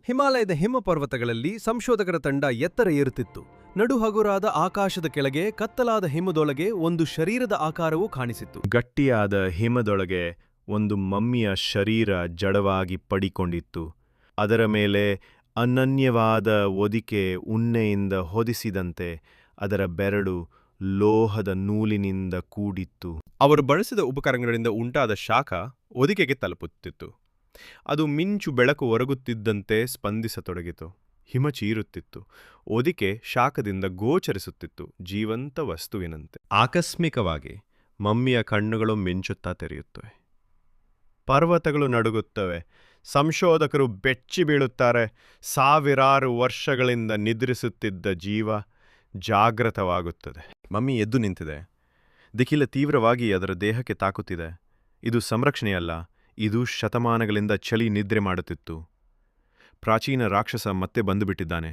ಹಿಮಾಲಯದ ಹಿಮಪರ್ವತಗಳಲ್ಲಿ ಸಂಶೋಧಕರ ತಂಡ ಎತ್ತರ ಏರುತ್ತಿತ್ತು. ನಡುಹಗುರಾದ ಆಕಾಶದ ಕೆಳಗೆ ಕತ್ತಲಾದ ಹಿಮದೊಳಗೆ ಒಂದು ಶರೀರದ ಆಕಾರವೂ ಕಾಣಿಸಿತ್ತು. ಗಟ್ಟಿಯಾದ ಹಿಮದೊಳಗೆ ಒಂದು ಮಮ್ಮಿಯ ಶರೀರ ಜಡವಾಗಿ ಪಡಿಕೊಂಡಿತ್ತು. ಅದರ ಮೇಲೆ ಅನನ್ಯವಾದ ಹೊದಿಕೆ ಉಣ್ಣೆಯಿಂದ ಹೊದಿಸಿದಂತೆ ಅದರ ಬೆರಳು ಲೋಹದ ನೂಲಿನಿಂದ ಕೂಡಿತ್ತು. ಅವರು ಬಳಸಿದ ಉಪಕರಣಗಳಿಂದ ಉಂಟಾದ ಶಾಖ ಹೊದಿಕೆಗೆ ತಲುಪುತ್ತಿತ್ತು. ಅದು ಮಿಂಚು ಬೆಳಕು ಹೊರಗುತ್ತಿದ್ದಂತೆ ಸ್ಪಂದಿಸತೊಡಗಿತು. ಹಿಮ ಚೀರುತ್ತಿತ್ತು. ಹೊದಿಕೆ ಶಾಖದಿಂದ ಗೋಚರಿಸುತ್ತಿತ್ತು, ಜೀವಂತ ವಸ್ತುವಿನಂತೆ. ಆಕಸ್ಮಿಕವಾಗಿ ಮಮ್ಮಿಯ ಕಣ್ಣುಗಳು ಮಿಂಚುತ್ತಾ ತೆರೆಯುತ್ತವೆ. ಪರ್ವತಗಳು ನಡುಗುತ್ತವೆ. ಸಂಶೋಧಕರು ಬೆಚ್ಚಿ ಬೀಳುತ್ತಾರೆ. ಸಾವಿರಾರು ವರ್ಷಗಳಿಂದ ನಿದ್ರಿಸುತ್ತಿದ್ದ ಜೀವ ಜಾಗೃತವಾಗುತ್ತದೆ. ಮಮ್ಮಿ ಎದ್ದು ನಿಂತಿದೆ. ದಿಖಿಲ ತೀವ್ರವಾಗಿ ಅದರ ದೇಹಕ್ಕೆ ತಾಕುತ್ತಿದೆ. ಇದು ಸಂರಕ್ಷಣೆಯಲ್ಲ, ಇದು ಶತಮಾನಗಳಿಂದ ಚಳಿ ನಿದ್ರೆ ಮಾಡುತ್ತಿತ್ತು. ಪ್ರಾಚೀನ ರಾಕ್ಷಸ ಮತ್ತೆ ಬಂದುಬಿಟ್ಟಿದ್ದಾನೆ.